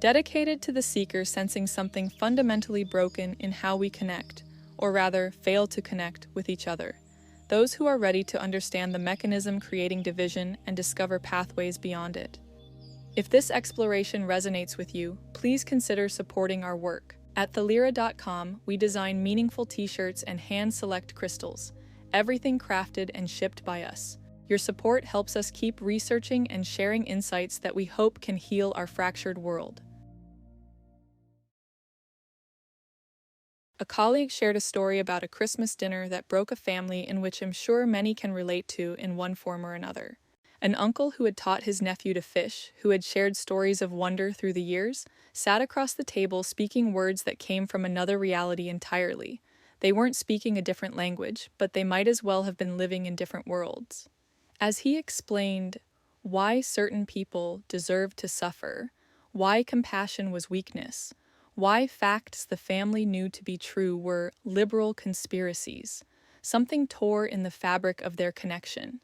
dedicated to the seeker sensing something fundamentally broken in how we connect, or rather, fail to connect with each other. Those who are ready to understand the mechanism creating division and discover pathways beyond it. If this exploration resonates with you, please consider supporting our work. At thelira.com, we design meaningful t-shirts and hand-select crystals, everything crafted and shipped by us. Your support helps us keep researching and sharing insights that we hope can heal our fractured world. A colleague shared a story about a Christmas dinner that broke a family in which I'm sure many can relate to in one form or another. An uncle who had taught his nephew to fish, who had shared stories of wonder through the years, sat across the table speaking words that came from another reality entirely. They weren't speaking a different language, but they might as well have been living in different worlds. As he explained why certain people deserved to suffer, why compassion was weakness, why facts the family knew to be true were liberal conspiracies, something tore in the fabric of their connection.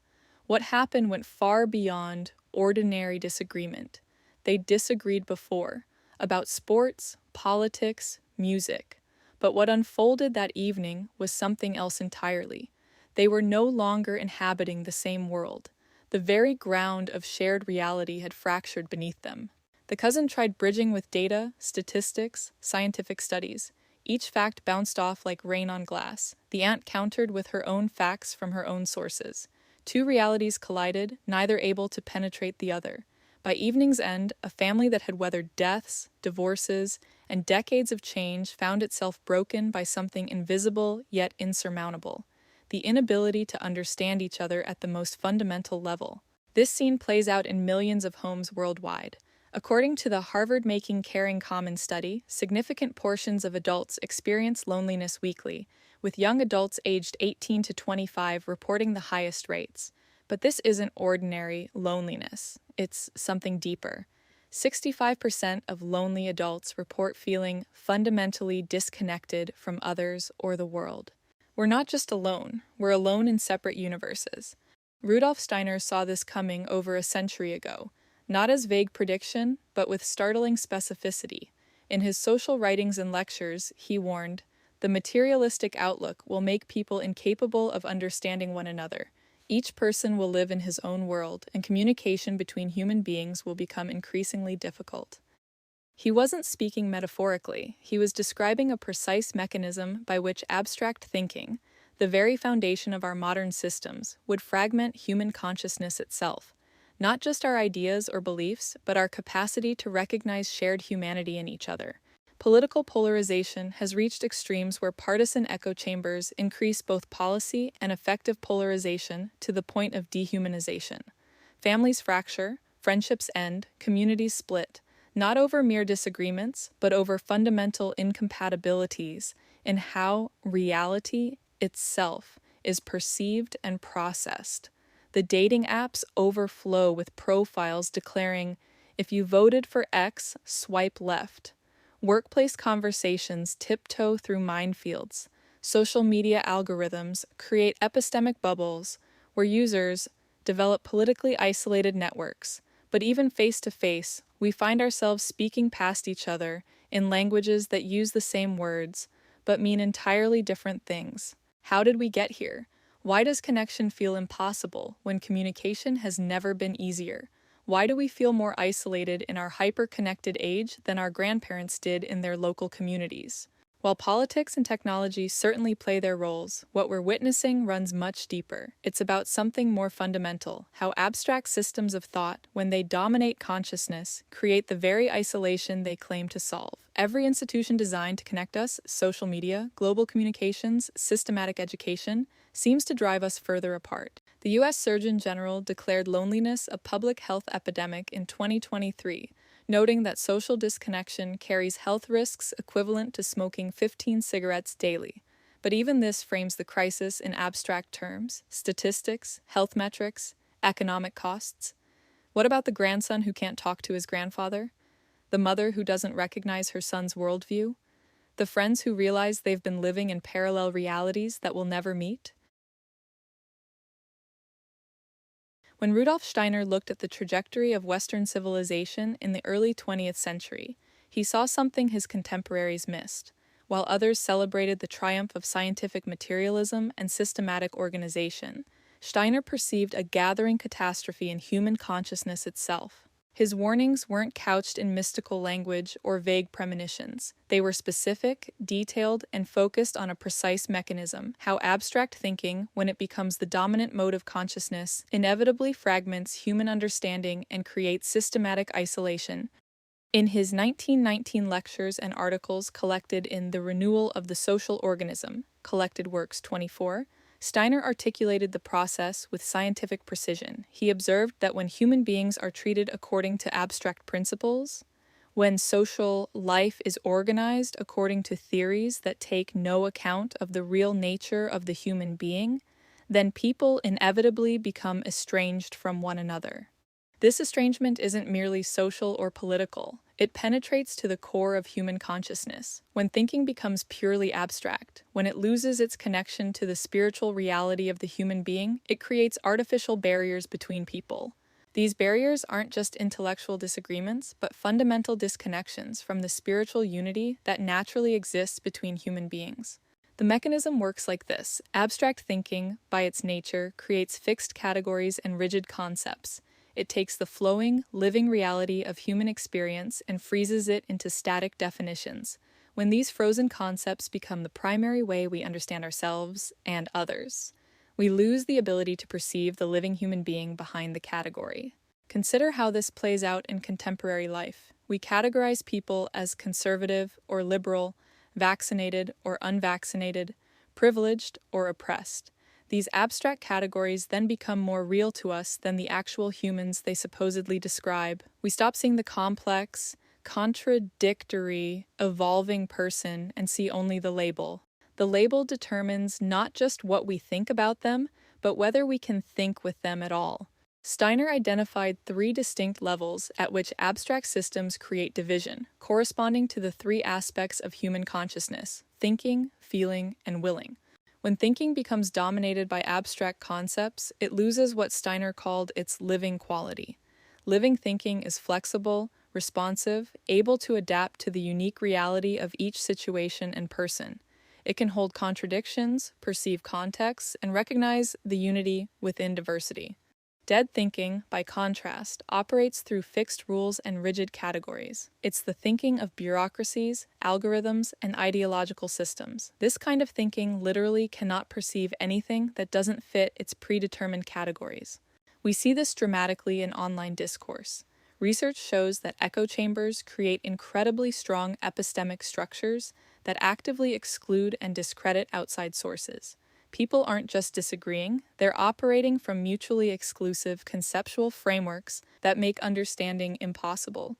What happened went far beyond ordinary disagreement. They disagreed before, about sports, politics, music. But what unfolded that evening was something else entirely. They were no longer inhabiting the same world. The very ground of shared reality had fractured beneath them. The cousin tried bridging with data, statistics, scientific studies. Each fact bounced off like rain on glass. The aunt countered with her own facts from her own sources. Two realities collided, neither able to penetrate the other. By evening's end, a family that had weathered deaths, divorces, and decades of change found itself broken by something invisible yet insurmountable: the inability to understand each other at the most fundamental level. This scene plays out in millions of homes worldwide. According to the Harvard Making Caring Common study, significant portions of adults experience loneliness weekly, with young adults aged 18 to 25 reporting the highest rates. But this isn't ordinary loneliness, it's something deeper. 65% of lonely adults report feeling fundamentally disconnected from others or the world. We're not just alone, we're alone in separate universes. Rudolf Steiner saw this coming over a century ago, not as vague prediction, but with startling specificity. In his social writings and lectures, he warned, "The materialistic outlook will make people incapable of understanding one another. Each person will live in his own world, and communication between human beings will become increasingly difficult." He wasn't speaking metaphorically, he was describing a precise mechanism by which abstract thinking, the very foundation of our modern systems, would fragment human consciousness itself. Not just our ideas or beliefs, but our capacity to recognize shared humanity in each other. Political polarization has reached extremes where partisan echo chambers increase both policy and effective polarization to the point of dehumanization. Families fracture, friendships end, communities split, not over mere disagreements, but over fundamental incompatibilities in how reality itself is perceived and processed. The dating apps overflow with profiles declaring, "If you voted for X, swipe left." Workplace conversations tiptoe through minefields. Social media algorithms create epistemic bubbles where users develop politically isolated networks. But even face-to-face, we find ourselves speaking past each other in languages that use the same words, but mean entirely different things. How did we get here? Why does connection feel impossible when communication has never been easier? Why do we feel more isolated in our hyper-connected age than our grandparents did in their local communities? While politics and technology certainly play their roles, what we're witnessing runs much deeper. It's about something more fundamental: how abstract systems of thought, when they dominate consciousness, create the very isolation they claim to solve. Every institution designed to connect us, social media, global communications, systematic education, seems to drive us further apart. The U.S. Surgeon General declared loneliness a public health epidemic in 2023, noting that social disconnection carries health risks equivalent to smoking 15 cigarettes daily. But even this frames the crisis in abstract terms: statistics, health metrics, economic costs. What about the grandson who can't talk to his grandfather? The mother who doesn't recognize her son's worldview? The friends who realize they've been living in parallel realities that will never meet? When Rudolf Steiner looked at the trajectory of Western civilization in the early 20th century, He saw something his contemporaries missed. While others celebrated the triumph of scientific materialism and systematic organization, Steiner perceived a gathering catastrophe in human consciousness itself. His warnings weren't couched in mystical language or vague premonitions. They were specific, detailed, and focused on a precise mechanism: how abstract thinking, when it becomes the dominant mode of consciousness, inevitably fragments human understanding and creates systematic isolation. In his 1919 lectures and articles collected in The Renewal of the Social Organism, Collected Works 24, Steiner articulated the process with scientific precision. He observed that when human beings are treated according to abstract principles, when social life is organized according to theories that take no account of the real nature of the human being, then people inevitably become estranged from one another. This estrangement isn't merely social or political. It penetrates to the core of human consciousness. When thinking becomes purely abstract, when it loses its connection to the spiritual reality of the human being, it creates artificial barriers between people. These barriers aren't just intellectual disagreements, but fundamental disconnections from the spiritual unity that naturally exists between human beings. The mechanism works like this. Abstract thinking, by its nature, creates fixed categories and rigid concepts. It takes the flowing, living reality of human experience and freezes it into static definitions. When these frozen concepts become the primary way we understand ourselves and others, we lose the ability to perceive the living human being behind the category. Consider how this plays out in contemporary life. We categorize people as conservative or liberal, vaccinated or unvaccinated, privileged or oppressed. These abstract categories then become more real to us than the actual humans they supposedly describe. We stop seeing the complex, contradictory, evolving person and see only the label. The label determines not just what we think about them, but whether we can think with them at all. Steiner identified 3 distinct levels at which abstract systems create division, corresponding to the 3 aspects of human consciousness: thinking, feeling, and willing. When thinking becomes dominated by abstract concepts, it loses what Steiner called its living quality. Living thinking is flexible, responsive, able to adapt to the unique reality of each situation and person. It can hold contradictions, perceive contexts, and recognize the unity within diversity. Dead thinking, by contrast, operates through fixed rules and rigid categories. It's the thinking of bureaucracies, algorithms, and ideological systems. This kind of thinking literally cannot perceive anything that doesn't fit its predetermined categories. We see this dramatically in online discourse. Research shows that echo chambers create incredibly strong epistemic structures that actively exclude and discredit outside sources. People aren't just disagreeing, they're operating from mutually exclusive conceptual frameworks that make understanding impossible.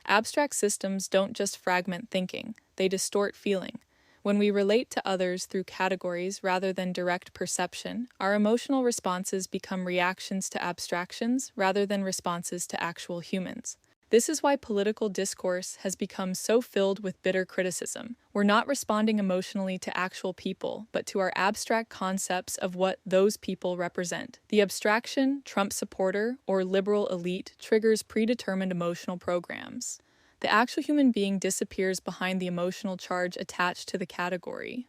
Abstract systems don't just fragment thinking, they distort feeling. When we relate to others through categories rather than direct perception, our emotional responses become reactions to abstractions rather than responses to actual humans. This is why political discourse has become so filled with bitter criticism. We're not responding emotionally to actual people, but to our abstract concepts of what those people represent. The abstraction, Trump supporter, or liberal elite triggers predetermined emotional programs. The actual human being disappears behind the emotional charge attached to the category.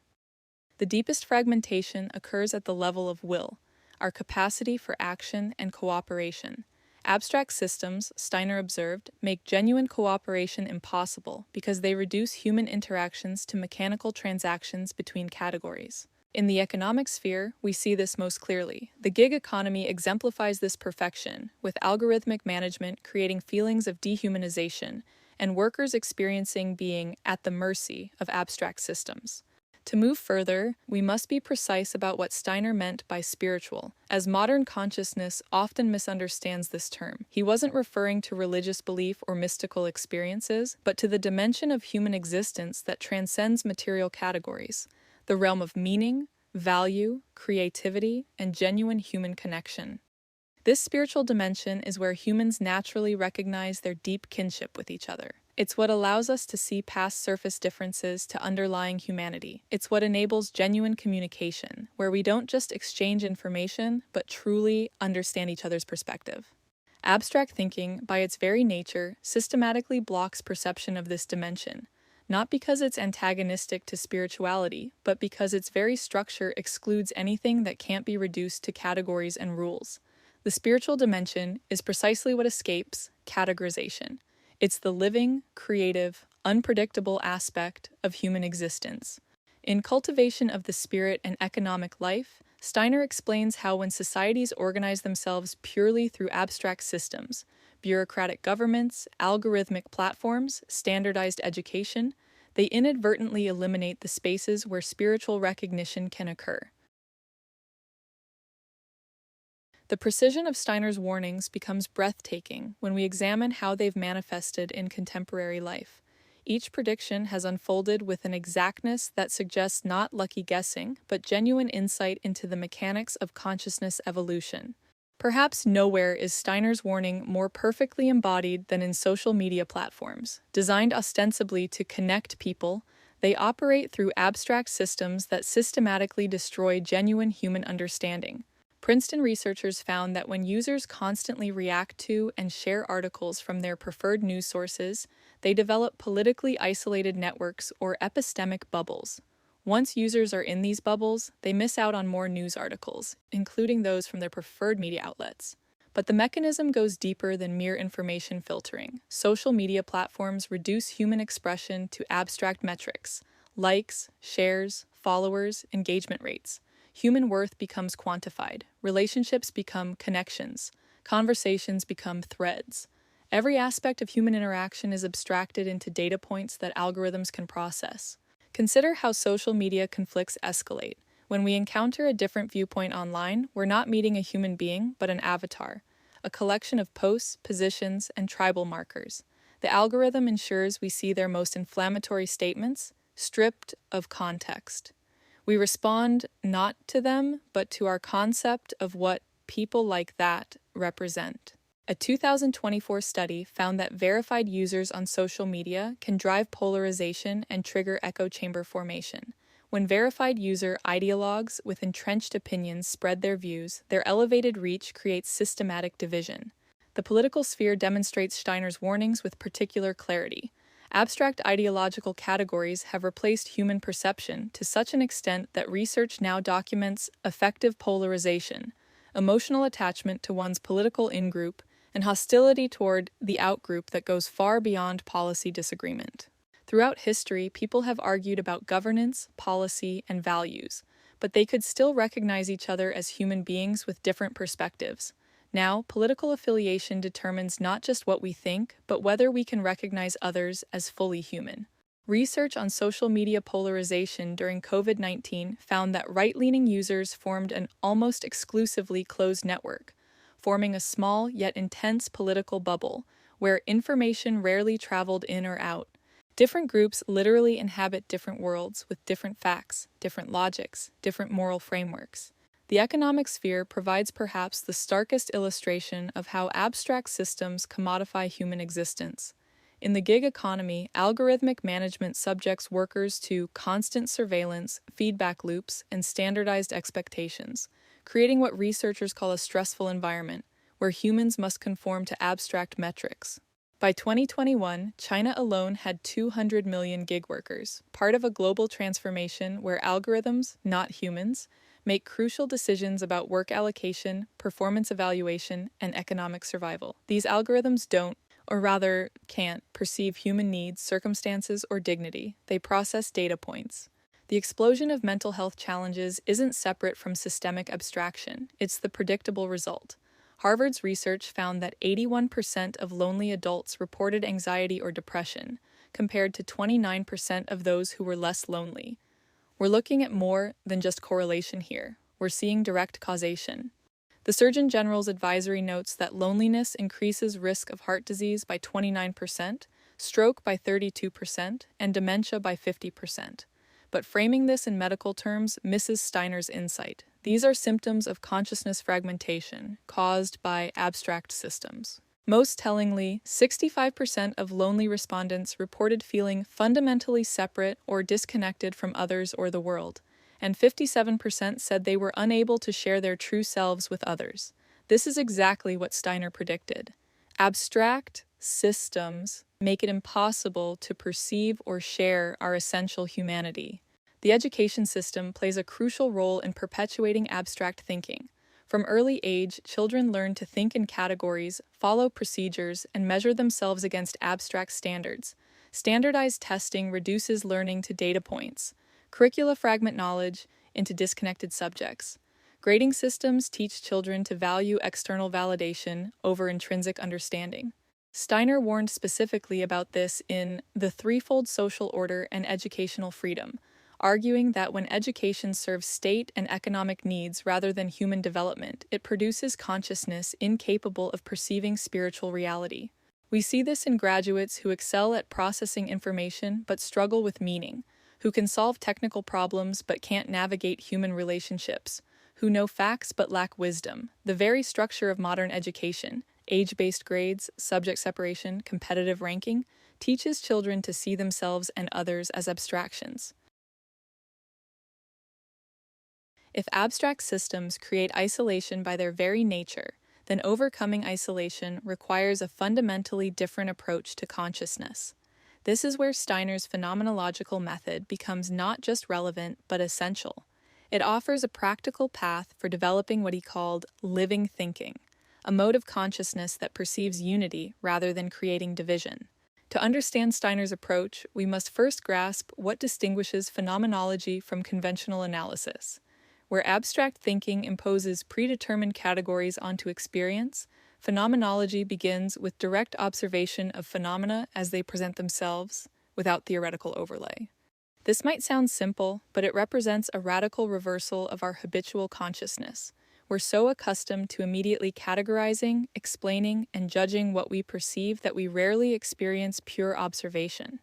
The deepest fragmentation occurs at the level of will, our capacity for action and cooperation. Abstract systems, Steiner observed, make genuine cooperation impossible because they reduce human interactions to mechanical transactions between categories. In the economic sphere, we see this most clearly. The gig economy exemplifies this perfection, with algorithmic management creating feelings of dehumanization and workers experiencing being at the mercy of abstract systems. To move further, we must be precise about what Steiner meant by spiritual, as modern consciousness often misunderstands this term. He wasn't referring to religious belief or mystical experiences, but to the dimension of human existence that transcends material categories, the realm of meaning, value, creativity, and genuine human connection. This spiritual dimension is where humans naturally recognize their deep kinship with each other. It's what allows us to see past surface differences to underlying humanity. It's what enables genuine communication, where we don't just exchange information, but truly understand each other's perspective. Abstract thinking, by its very nature, systematically blocks perception of this dimension, not because it's antagonistic to spirituality, but because its very structure excludes anything that can't be reduced to categories and rules. The spiritual dimension is precisely what escapes categorization. It's the living, creative, unpredictable aspect of human existence. In Cultivation of the Spirit and Economic Life, Steiner explains how when societies organize themselves purely through abstract systems, bureaucratic governments, algorithmic platforms, standardized education, they inadvertently eliminate the spaces where spiritual recognition can occur. The precision of Steiner's warnings becomes breathtaking when we examine how they've manifested in contemporary life. Each prediction has unfolded with an exactness that suggests not lucky guessing, but genuine insight into the mechanics of consciousness evolution. Perhaps nowhere is Steiner's warning more perfectly embodied than in social media platforms. Designed ostensibly to connect people, they operate through abstract systems that systematically destroy genuine human understanding. Princeton researchers found that when users constantly react to and share articles from their preferred news sources, they develop politically isolated networks or epistemic bubbles. Once users are in these bubbles, they miss out on more news articles, including those from their preferred media outlets. But the mechanism goes deeper than mere information filtering. Social media platforms reduce human expression to abstract metrics: likes, shares, followers, engagement rates. Human worth becomes quantified, relationships become connections, conversations become threads. Every aspect of human interaction is abstracted into data points that algorithms can process. Consider how social media conflicts escalate. When we encounter a different viewpoint online, we're not meeting a human being, but an avatar, a collection of posts, positions, and tribal markers. The algorithm ensures we see their most inflammatory statements, stripped of context. We respond not to them, but to our concept of what people like that represent. A 2024 study found that verified users on social media can drive polarization and trigger echo chamber formation. When verified user ideologues with entrenched opinions spread their views, their elevated reach creates systematic division. The political sphere demonstrates Steiner's warnings with particular clarity. Abstract ideological categories have replaced human perception to such an extent that research now documents affective polarization, emotional attachment to one's political in-group, and hostility toward the out-group that goes far beyond policy disagreement. Throughout history, people have argued about governance, policy, and values, but they could still recognize each other as human beings with different perspectives. Now, political affiliation determines not just what we think, but whether we can recognize others as fully human. Research on social media polarization during COVID-19 found that right-leaning users formed an almost exclusively closed network, forming a small yet intense political bubble, where information rarely traveled in or out. Different groups literally inhabit different worlds with different facts, different logics, different moral frameworks. The economic sphere provides perhaps the starkest illustration of how abstract systems commodify human existence. In the gig economy, algorithmic management subjects workers to constant surveillance, feedback loops, and standardized expectations, creating what researchers call a stressful environment, where humans must conform to abstract metrics. By 2021, China alone had 200 million gig workers, part of a global transformation where algorithms, not humans, make crucial decisions about work allocation, performance evaluation, and economic survival. These algorithms don't, or rather can't, perceive human needs, circumstances, or dignity. They process data points. The explosion of mental health challenges isn't separate from systemic abstraction. It's the predictable result. Harvard's research found that 81% of lonely adults reported anxiety or depression, compared to 29% of those who were less lonely. We're looking at more than just correlation here. We're seeing direct causation. The Surgeon General's advisory notes that loneliness increases risk of heart disease by 29%, stroke by 32%, and dementia by 50%. But framing this in medical terms misses Steiner's insight. These are symptoms of consciousness fragmentation caused by abstract systems. Most tellingly, 65% of lonely respondents reported feeling fundamentally separate or disconnected from others or the world, and 57% said they were unable to share their true selves with others. This is exactly what Steiner predicted. Abstract systems make it impossible to perceive or share our essential humanity. The education system plays a crucial role in perpetuating abstract thinking. From early age, children learn to think in categories, follow procedures, and measure themselves against abstract standards. Standardized testing reduces learning to data points. Curricula fragment knowledge into disconnected subjects. Grading systems teach children to value external validation over intrinsic understanding. Steiner warned specifically about this in The Threefold Social Order and Educational Freedom, arguing that when education serves state and economic needs rather than human development, it produces consciousness incapable of perceiving spiritual reality. We see this in graduates who excel at processing information but struggle with meaning, who can solve technical problems but can't navigate human relationships, who know facts but lack wisdom. The very structure of modern education, age-based grades, subject separation, competitive ranking, teaches children to see themselves and others as abstractions. If abstract systems create isolation by their very nature, then overcoming isolation requires a fundamentally different approach to consciousness. This is where Steiner's phenomenological method becomes not just relevant but essential. It offers a practical path for developing what he called living thinking, a mode of consciousness that perceives unity rather than creating division. To understand Steiner's approach, we must first grasp what distinguishes phenomenology from conventional analysis. Where abstract thinking imposes predetermined categories onto experience, phenomenology begins with direct observation of phenomena as they present themselves, without theoretical overlay. This might sound simple, but it represents a radical reversal of our habitual consciousness. We're so accustomed to immediately categorizing, explaining, and judging what we perceive that we rarely experience pure observation.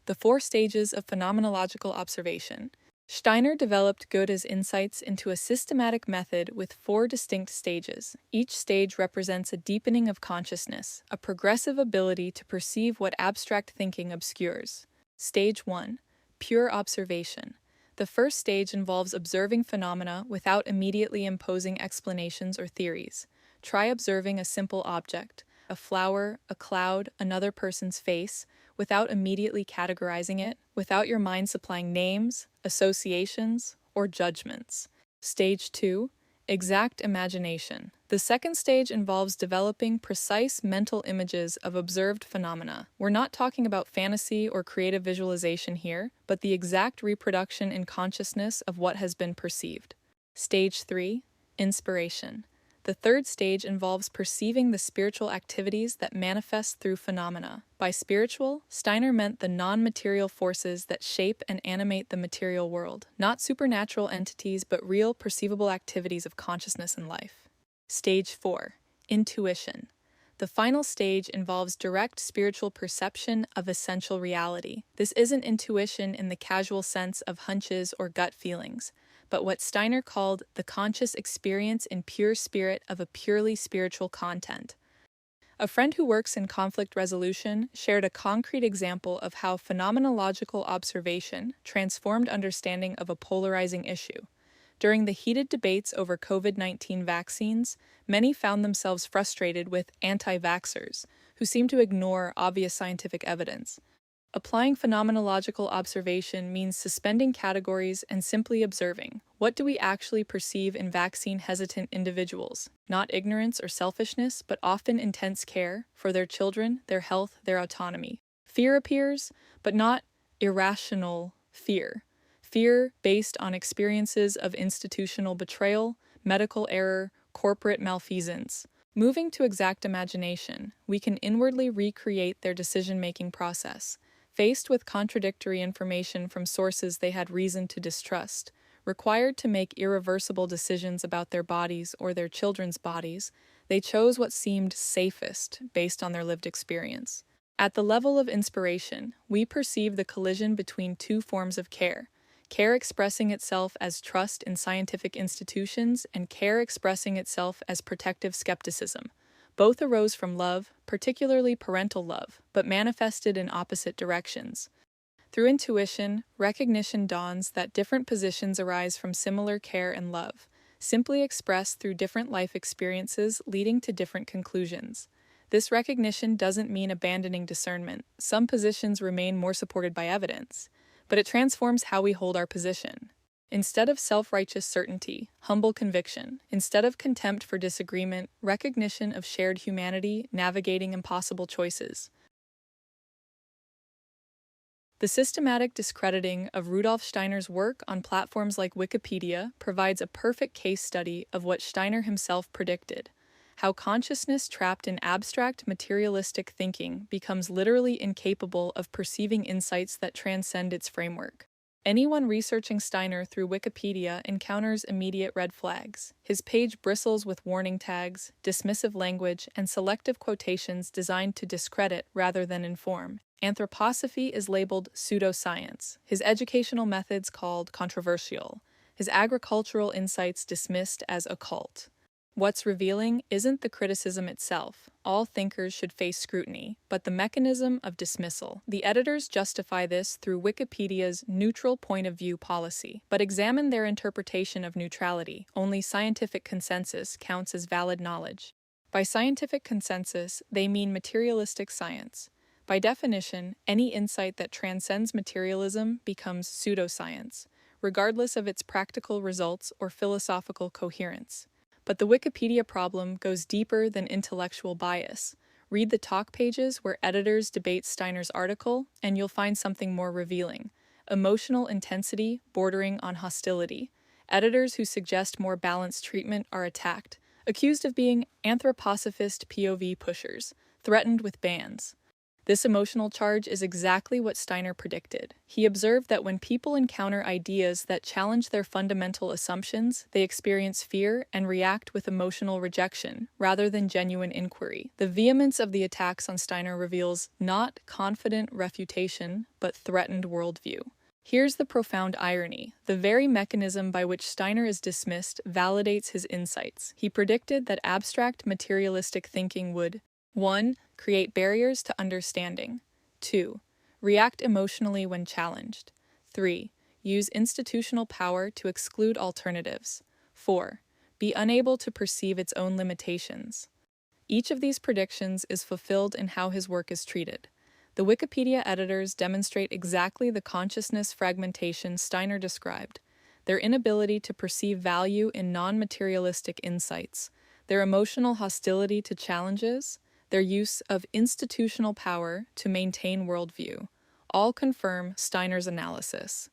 The 4 stages of phenomenological observation. Steiner developed Goethe's insights into a systematic method with 4 distinct stages. Each stage represents a deepening of consciousness, a progressive ability to perceive what abstract thinking obscures. Stage 1. Pure observation. The first stage involves observing phenomena without immediately imposing explanations or theories. Try observing a simple object, a flower, a cloud, another person's face, without immediately categorizing it, without your mind supplying names, associations, or judgments. Stage 2. Exact imagination. The second stage involves developing precise mental images of observed phenomena. We're not talking about fantasy or creative visualization here, but the exact reproduction in consciousness of what has been perceived. Stage 3. Inspiration. The third stage involves perceiving the spiritual activities that manifest through phenomena. By spiritual, Steiner meant the non-material forces that shape and animate the material world, not supernatural entities but real perceivable activities of consciousness and life. Stage 4. Intuition. The final stage involves direct spiritual perception of essential reality. This isn't intuition in the casual sense of hunches or gut feelings, but what Steiner called the conscious experience in pure spirit of a purely spiritual content. A friend who works in conflict resolution shared a concrete example of how phenomenological observation transformed understanding of a polarizing issue. During the heated debates over COVID-19 vaccines, many found themselves frustrated with anti-vaxxers, who seemed to ignore obvious scientific evidence. Applying phenomenological observation means suspending categories and simply observing. What do we actually perceive in vaccine-hesitant individuals? Not ignorance or selfishness, but often intense care for their children, their health, their autonomy. Fear appears, but not irrational fear. Fear based on experiences of institutional betrayal, medical error, corporate malfeasance. Moving to exact imagination, we can inwardly recreate their decision-making process. Faced with contradictory information from sources they had reason to distrust, required to make irreversible decisions about their bodies or their children's bodies, they chose what seemed safest based on their lived experience. At the level of inspiration, we perceive the collision between 2 forms of care expressing itself as trust in scientific institutions and care expressing itself as protective skepticism. Both arose from love, particularly parental love, but manifested in opposite directions. Through intuition, recognition dawns that different positions arise from similar care and love. simply expressed through different life experiences leading to different conclusions. This recognition doesn't mean abandoning discernment. Some positions remain more supported by evidence, but it transforms how we hold our position. Instead of self-righteous certainty, humble conviction. Instead of contempt for disagreement, recognition of shared humanity navigating impossible choices. The systematic discrediting of Rudolf Steiner's work on platforms like Wikipedia provides a perfect case study of what Steiner himself predicted: how consciousness trapped in abstract materialistic thinking becomes literally incapable of perceiving insights that transcend its framework. Anyone researching Steiner through Wikipedia encounters immediate red flags. His page bristles with warning tags, dismissive language, and selective quotations designed to discredit rather than inform. Anthroposophy is labeled pseudoscience, his educational methods called controversial, his agricultural insights dismissed as occult. What's revealing isn't the criticism itself. All thinkers should face scrutiny, but the mechanism of dismissal. The editors justify this through Wikipedia's neutral point of view policy, but examine their interpretation of neutrality. Only scientific consensus counts as valid knowledge. By scientific consensus, they mean materialistic science. By definition, any insight that transcends materialism becomes pseudoscience, regardless of its practical results or philosophical coherence. But the Wikipedia problem goes deeper than intellectual bias. Read the talk pages where editors debate Steiner's article, and you'll find something more revealing: emotional intensity bordering on hostility. Editors who suggest more balanced treatment are attacked, accused of being anthroposophist POV pushers, threatened with bans. This emotional charge is exactly what Steiner predicted. He observed that when people encounter ideas that challenge their fundamental assumptions, they experience fear and react with emotional rejection, rather than genuine inquiry. The vehemence of the attacks on Steiner reveals not confident refutation, but threatened worldview. Here's the profound irony. The very mechanism by which Steiner is dismissed validates his insights. He predicted that abstract materialistic thinking would 1. Create barriers to understanding. 2. React emotionally when challenged. 3. Use institutional power to exclude alternatives. 4. Be unable to perceive its own limitations. Each of these predictions is fulfilled in how his work is treated. The Wikipedia editors demonstrate exactly the consciousness fragmentation Steiner described: their inability to perceive value in non-materialistic insights, their emotional hostility to challenges, their use of institutional power to maintain worldview, all confirm Steiner's analysis.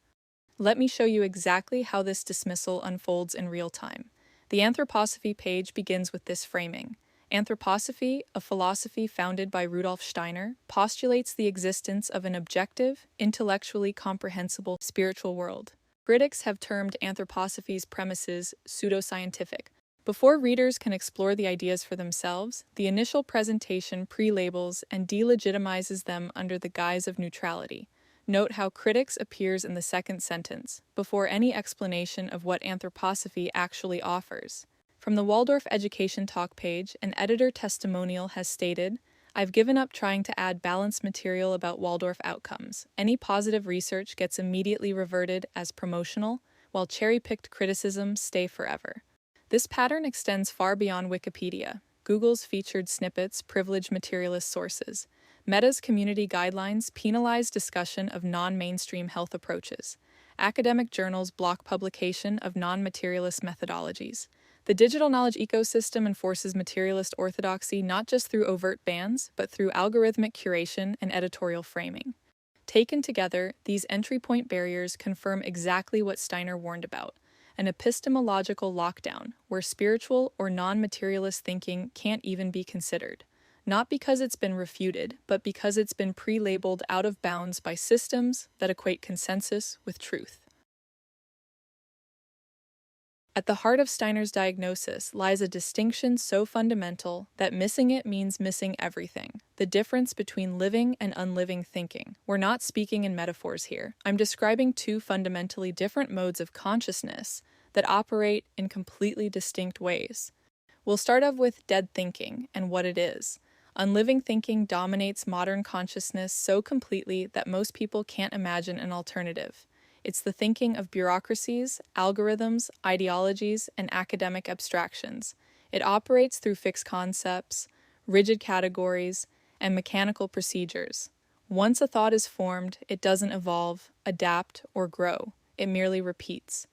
Let me show you exactly how this dismissal unfolds in real time. The Anthroposophy page begins with this framing. Anthroposophy, a philosophy founded by Rudolf Steiner, postulates the existence of an objective, intellectually comprehensible spiritual world. Critics have termed anthroposophy's premises pseudoscientific. Before readers can explore the ideas for themselves, the initial presentation pre-labels and delegitimizes them under the guise of neutrality. Note how critics appears in the second sentence, before any explanation of what anthroposophy actually offers. From the Waldorf Education Talk page, an editor testimonial has stated, "I've given up trying to add balanced material about Waldorf outcomes. Any positive research gets immediately reverted as promotional, while cherry-picked criticisms stay forever." This pattern extends far beyond Wikipedia. Google's featured snippets privilege materialist sources. Meta's community guidelines penalize discussion of non-mainstream health approaches. Academic journals block publication of non-materialist methodologies. The digital knowledge ecosystem enforces materialist orthodoxy not just through overt bans, but through algorithmic curation and editorial framing. Taken together, these entry point barriers confirm exactly what Steiner warned about: an epistemological lockdown, where spiritual or non-materialist thinking can't even be considered. Not because it's been refuted, but because it's been pre-labeled out of bounds by systems that equate consensus with truth. At the heart of Steiner's diagnosis lies a distinction so fundamental that missing it means missing everything: the difference between living and unliving thinking. We're not speaking in metaphors here. I'm describing two fundamentally different modes of consciousness that operate in completely distinct ways. We'll start off with dead thinking and what it is. Unliving thinking dominates modern consciousness so completely that most people can't imagine an alternative. It's the thinking of bureaucracies, algorithms, ideologies, and academic abstractions. It operates through fixed concepts, rigid categories, and mechanical procedures. Once a thought is formed, it doesn't evolve, adapt, or grow. It merely repeats.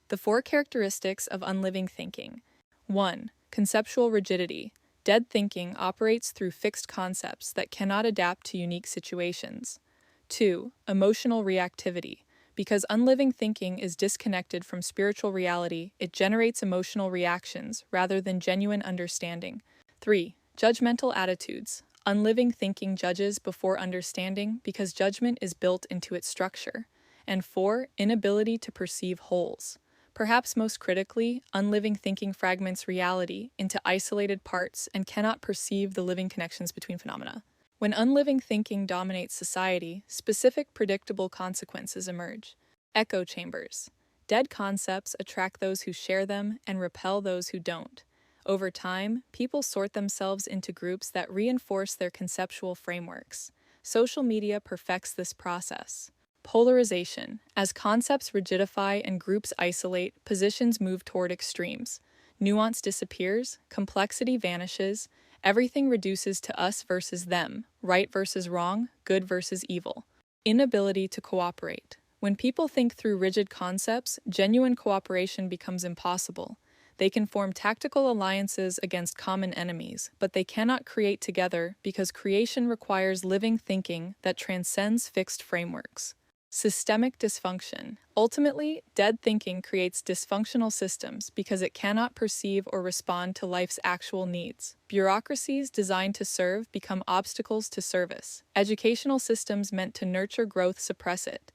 The 4 characteristics of unliving thinking. 1. Conceptual rigidity. Dead thinking operates through fixed concepts that cannot adapt to unique situations. 2. Emotional reactivity. Because unliving thinking is disconnected from spiritual reality, it generates emotional reactions rather than genuine understanding. 3. Judgmental attitudes. Unliving thinking judges before understanding because judgment is built into its structure. And 4. Inability to perceive wholes. Perhaps most critically, unliving thinking fragments reality into isolated parts and cannot perceive the living connections between phenomena. When unliving thinking dominates society, specific predictable consequences emerge. Echo chambers. Dead concepts attract those who share them and repel those who don't. Over time, people sort themselves into groups that reinforce their conceptual frameworks. Social media perfects this process. Polarization. As concepts rigidify and groups isolate, positions move toward extremes. Nuance disappears, complexity vanishes, everything reduces to us versus them, right versus wrong, good versus evil. Inability to cooperate. When people think through rigid concepts, genuine cooperation becomes impossible. They can form tactical alliances against common enemies, but they cannot create together because creation requires living thinking that transcends fixed frameworks. Systemic dysfunction. Ultimately, dead thinking creates dysfunctional systems because it cannot perceive or respond to life's actual needs. Bureaucracies designed to serve become obstacles to service. Educational systems meant to nurture growth suppress it.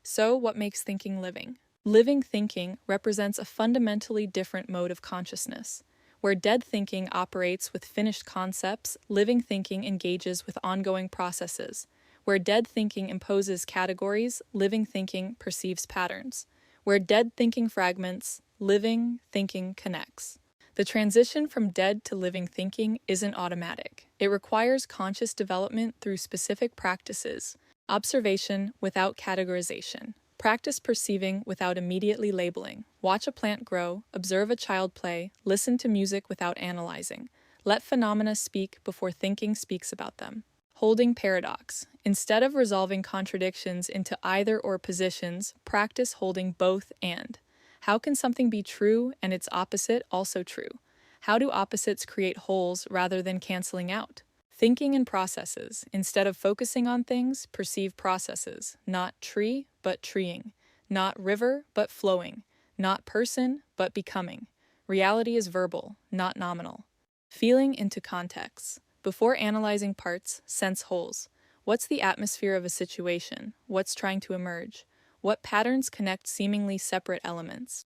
So, what makes thinking living? Living thinking represents a fundamentally different mode of consciousness. Where dead thinking operates with finished concepts, living thinking engages with ongoing processes. Where dead thinking imposes categories, living thinking perceives patterns. Where dead thinking fragments, living thinking connects. The transition from dead to living thinking isn't automatic. It requires conscious development through specific practices. Observation without categorization. Practice perceiving without immediately labeling. Watch a plant grow, observe a child play, listen to music without analyzing. Let phenomena speak before thinking speaks about them. Holding paradox. Instead of resolving contradictions into either-or positions, practice holding both and. How can something be true and its opposite also true? How do opposites create wholes rather than canceling out? Thinking in processes. Instead of focusing on things, perceive processes. Not tree, but treeing. Not river, but flowing. Not person, but becoming. Reality is verbal, not nominal. Feeling into contexts. Before analyzing parts, sense wholes. What's the atmosphere of a situation? What's trying to emerge? What patterns connect seemingly separate elements?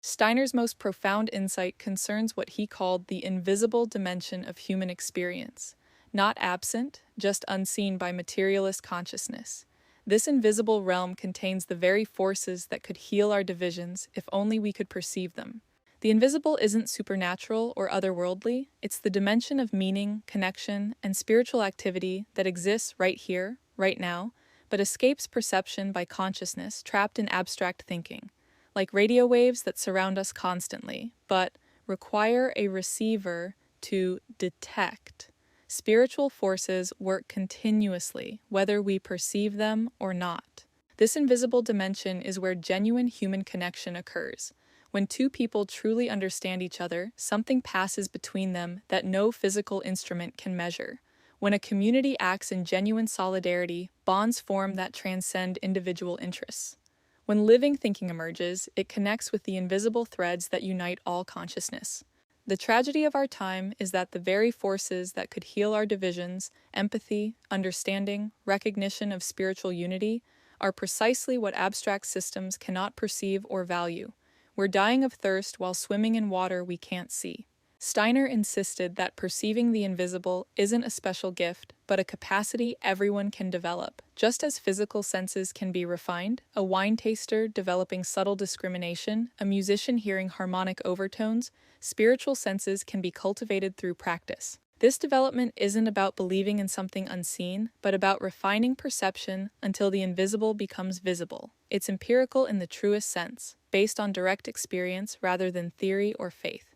Steiner's most profound insight concerns what he called the invisible dimension of human experience, not absent, just unseen by materialist consciousness. This invisible realm contains the very forces that could heal our divisions if only we could perceive them. The invisible isn't supernatural or otherworldly, it's the dimension of meaning, connection, and spiritual activity that exists right here, right now, but escapes perception by consciousness trapped in abstract thinking, like radio waves that surround us constantly, but require a receiver to detect. Spiritual forces work continuously, whether we perceive them or not. This invisible dimension is where genuine human connection occurs. When two people truly understand each other, something passes between them that no physical instrument can measure. When a community acts in genuine solidarity, bonds form that transcend individual interests. When living thinking emerges, it connects with the invisible threads that unite all consciousness. The tragedy of our time is that the very forces that could heal our divisions, empathy, understanding, recognition of spiritual unity, are precisely what abstract systems cannot perceive or value. We're dying of thirst while swimming in water we can't see. Steiner insisted that perceiving the invisible isn't a special gift, but a capacity everyone can develop. Just as physical senses can be refined, a wine taster developing subtle discrimination, a musician hearing harmonic overtones, spiritual senses can be cultivated through practice. This development isn't about believing in something unseen, but about refining perception until the invisible becomes visible. It's empirical in the truest sense, based on direct experience rather than theory or faith.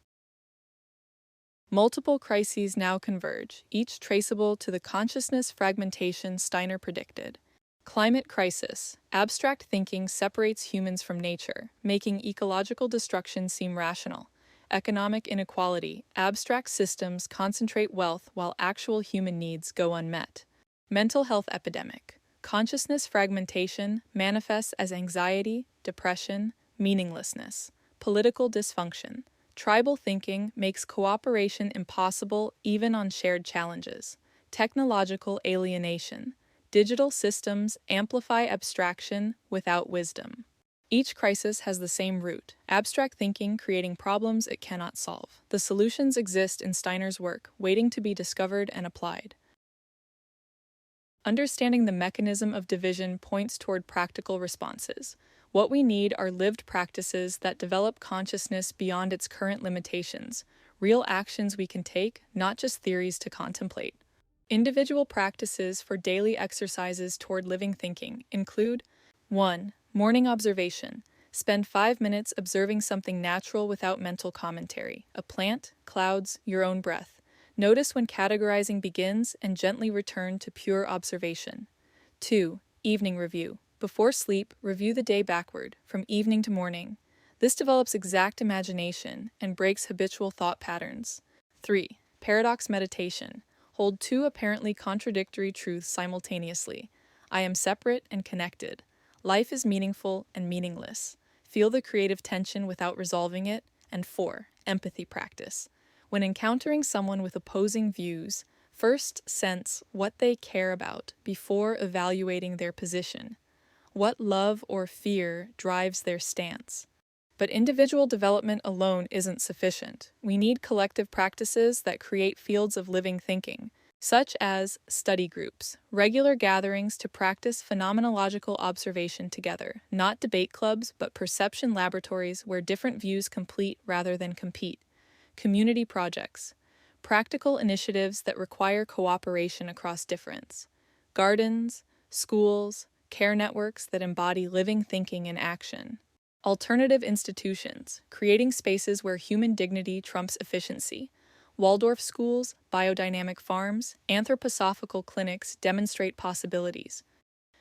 Multiple crises now converge, each traceable to the consciousness fragmentation Steiner predicted. Climate crisis. Abstract thinking separates humans from nature, making ecological destruction seem rational. Economic inequality. Abstract systems concentrate wealth while actual human needs go unmet. Mental health epidemic. Consciousness fragmentation manifests as anxiety, depression, meaninglessness. Political dysfunction. Tribal thinking makes cooperation impossible even on shared challenges. Technological alienation. Digital systems amplify abstraction without wisdom. Each crisis has the same root, abstract thinking creating problems it cannot solve. The solutions exist in Steiner's work, waiting to be discovered and applied. Understanding the mechanism of division points toward practical responses. What we need are lived practices that develop consciousness beyond its current limitations, real actions we can take, not just theories to contemplate. Individual practices for daily exercises toward living thinking include 1. Morning observation. Spend 5 minutes observing something natural without mental commentary. A plant, clouds, your own breath. Notice when categorizing begins and gently return to pure observation. 2. Evening review. Before sleep, review the day backward, from evening to morning. This develops exact imagination and breaks habitual thought patterns. 3. Paradox meditation. Hold two apparently contradictory truths simultaneously. I am separate and connected. Life is meaningful and meaningless. Feel the creative tension without resolving it. And 4. Empathy practice. When encountering someone with opposing views, first sense what they care about before evaluating their position. What love or fear drives their stance? But individual development alone isn't sufficient. We need collective practices that create fields of living thinking, such as study groups, regular gatherings to practice phenomenological observation together, not debate clubs, but perception laboratories where different views complete rather than compete. Community projects, practical initiatives that require cooperation across difference. Gardens, schools, care networks that embody living thinking in action. Alternative institutions, creating spaces where human dignity trumps efficiency. Waldorf schools, biodynamic farms, anthroposophical clinics demonstrate possibilities.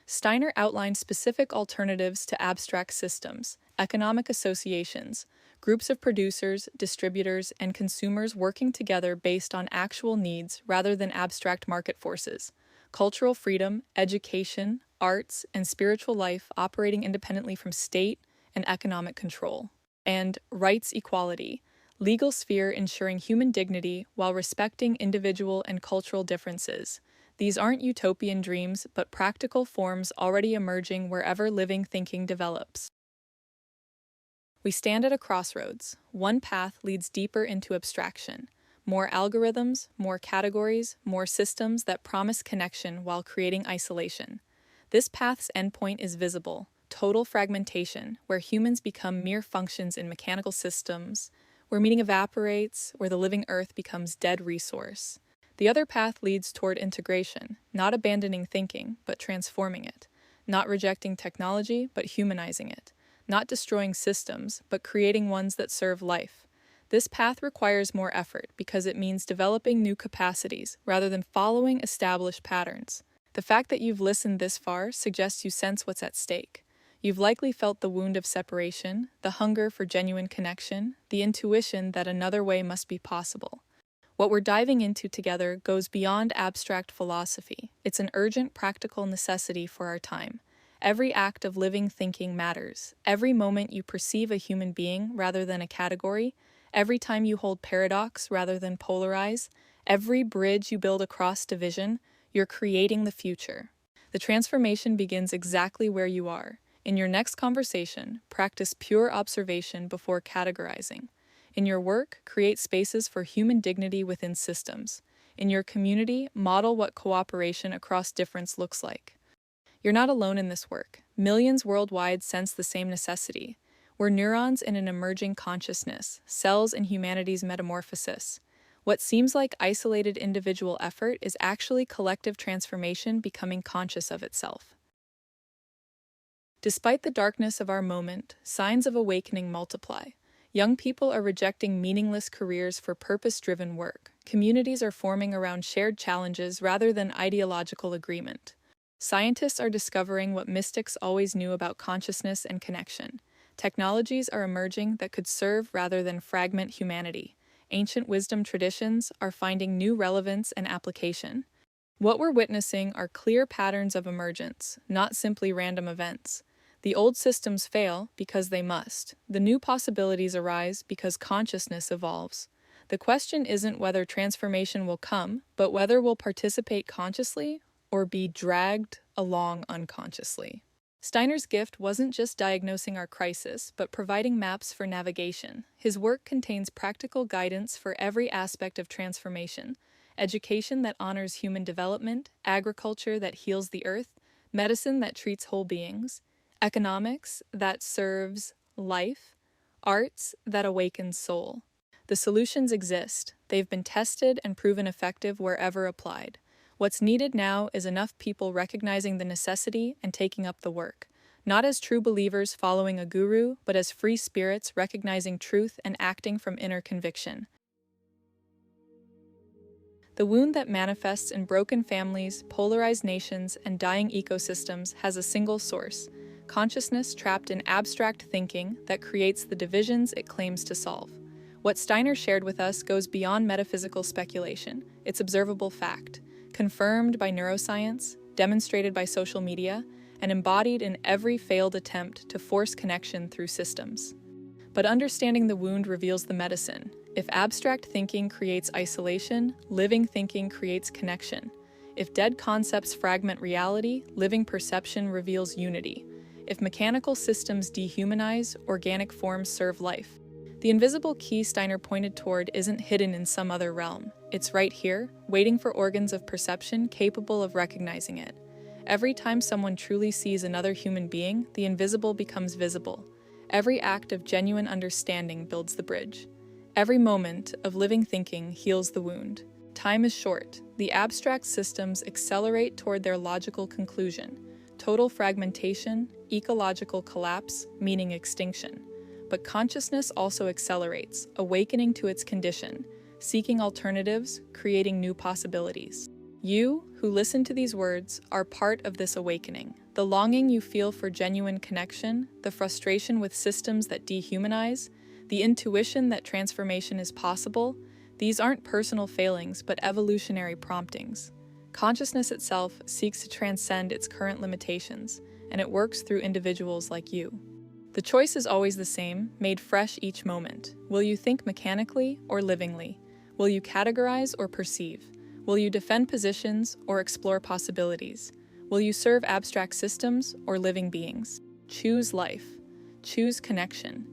Steiner outlined specific alternatives to abstract systems, economic associations, groups of producers, distributors, and consumers working together based on actual needs rather than abstract market forces. Cultural freedom, education, arts, and spiritual life operating independently from state and economic control. And rights equality, legal sphere ensuring human dignity while respecting individual and cultural differences. These aren't utopian dreams, but practical forms already emerging wherever living thinking develops. We stand at a crossroads. One path leads deeper into abstraction. More algorithms, more categories, more systems that promise connection while creating isolation. This path's endpoint is visible. Total fragmentation, where humans become mere functions in mechanical systems, where meaning evaporates, where the living earth becomes dead resource. The other path leads toward integration, not abandoning thinking, but transforming it, not rejecting technology, but humanizing it, not destroying systems, but creating ones that serve life. This path requires more effort because it means developing new capacities rather than following established patterns. The fact that you've listened this far suggests you sense what's at stake. You've likely felt the wound of separation, the hunger for genuine connection, the intuition that another way must be possible. What we're diving into together goes beyond abstract philosophy. It's an urgent practical necessity for our time. Every act of living thinking matters. Every moment you perceive a human being rather than a category, every time you hold paradox rather than polarize, every bridge you build across division, you're creating the future. The transformation begins exactly where you are. In your next conversation, practice pure observation before categorizing. In your work, create spaces for human dignity within systems. In your community, model what cooperation across difference looks like. You're not alone in this work. Millions worldwide sense the same necessity. We're neurons in an emerging consciousness, cells in humanity's metamorphosis. What seems like isolated individual effort is actually collective transformation becoming conscious of itself. Despite the darkness of our moment, signs of awakening multiply. Young people are rejecting meaningless careers for purpose-driven work. Communities are forming around shared challenges rather than ideological agreement. Scientists are discovering what mystics always knew about consciousness and connection. Technologies are emerging that could serve rather than fragment humanity. Ancient wisdom traditions are finding new relevance and application. What we're witnessing are clear patterns of emergence, not simply random events. The old systems fail because they must. The new possibilities arise because consciousness evolves. The question isn't whether transformation will come, but whether we'll participate consciously or be dragged along unconsciously. Steiner's gift wasn't just diagnosing our crisis, but providing maps for navigation. His work contains practical guidance for every aspect of transformation: education that honors human development, agriculture that heals the earth, medicine that treats whole beings, economics that serves life, arts that awakens soul. The solutions exist. They've been tested and proven effective wherever applied. What's needed now is enough people recognizing the necessity and taking up the work, not as true believers following a guru, but as free spirits recognizing truth and acting from inner conviction. The wound that manifests in broken families, polarized nations, and dying ecosystems has a single source: consciousness trapped in abstract thinking that creates the divisions it claims to solve. What Steiner shared with us goes beyond metaphysical speculation. It's observable fact, confirmed by neuroscience, demonstrated by social media, and embodied in every failed attempt to force connection through systems. But understanding the wound reveals the medicine. If abstract thinking creates isolation, living thinking creates connection. If dead concepts fragment reality, living perception reveals unity. If mechanical systems dehumanize, organic forms serve life. The invisible key Steiner pointed toward isn't hidden in some other realm. It's right here, waiting for organs of perception capable of recognizing it. Every time someone truly sees another human being, the invisible becomes visible. Every act of genuine understanding builds the bridge. Every moment of living thinking heals the wound. Time is short. The abstract systems accelerate toward their logical conclusion: total fragmentation, ecological collapse, meaning extinction. But consciousness also accelerates, awakening to its condition, seeking alternatives, creating new possibilities. You, who listen to these words, are part of this awakening. The longing you feel for genuine connection, the frustration with systems that dehumanize, the intuition that transformation is possible, these aren't personal failings but evolutionary promptings. Consciousness itself seeks to transcend its current limitations, and it works through individuals like you. The choice is always the same, made fresh each moment. Will you think mechanically or livingly? Will you categorize or perceive? Will you defend positions or explore possibilities? Will you serve abstract systems or living beings? Choose life. Choose connection.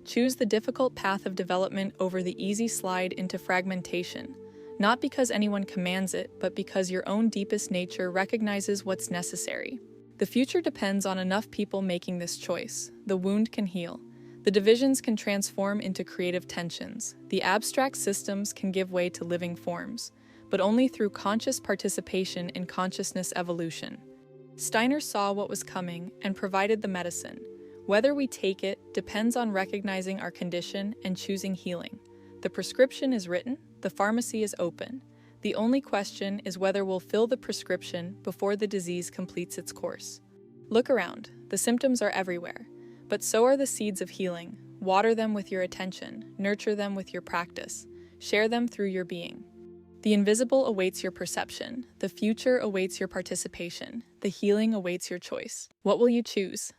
Choose the difficult path of development over the easy slide into fragmentation, not because anyone commands it, but because your own deepest nature recognizes what's necessary. The future depends on enough people making this choice. The wound can heal. The divisions can transform into creative tensions. The abstract systems can give way to living forms, but only through conscious participation in consciousness evolution. Steiner saw what was coming and provided the medicine. Whether we take it depends on recognizing our condition and choosing healing. The prescription is written, the pharmacy is open. The only question is whether we'll fill the prescription before the disease completes its course. Look around. The symptoms are everywhere, but so are the seeds of healing. Water them with your attention, nurture them with your practice, share them through your being. The invisible awaits your perception, the future awaits your participation, the healing awaits your choice. What will you choose?